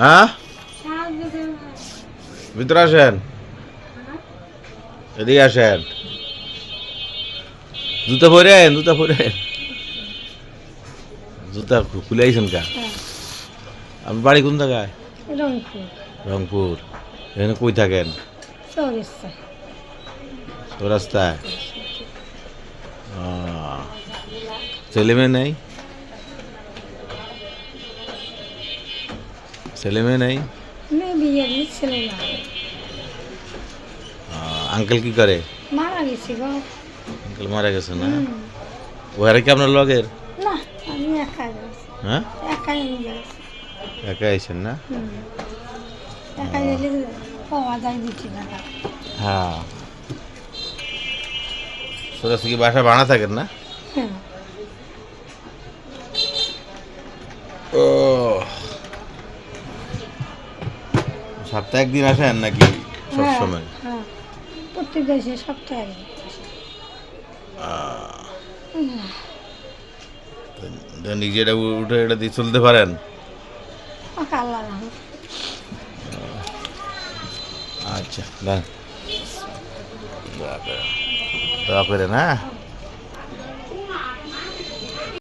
হ্যাঁ, ভিতরে আসেন, এদিকে আসেন। জুতা পরেন, জুতা পরেন, জুতা খুলে আইছেন কা? আপনার বাড়ি কোন জায়গায়? রংপুর। রংপুর। এখানে কই থাকেন? চৌরাস্তা। রাস্তায়। ছেলে মেয়ে নেই? ছেলে মেয়ে নেই? মেয়ে বিয়ে দিই, ছেলে না। আঙ্কেল কি করে? মারা গেছি গো। আঙ্কেল মারা গেছে না? ওরা কি আপনার লগের? না, আমি একাই গেছি। হ্যাঁ, একাই নিয়ে গেছি। একা আইছেন না? একাই গেলে পাওয়া যায় দিচ্ছি না। হ্যাঁ, সোজা কি বাসা ভাড়া থাকেন না? হ্যাঁ। ও, সপ্তাহে একদিন আসেন নাকি সবসময়? হ্যাঁ, প্রত্যেক দেশে সপ্তাহে একদিন। নিজেটা উঠে এটা দিয়ে চলতে পারেন? আল্লাহ রহমত। আচ্ছা, দোয়া করেন, হ্যাঁ।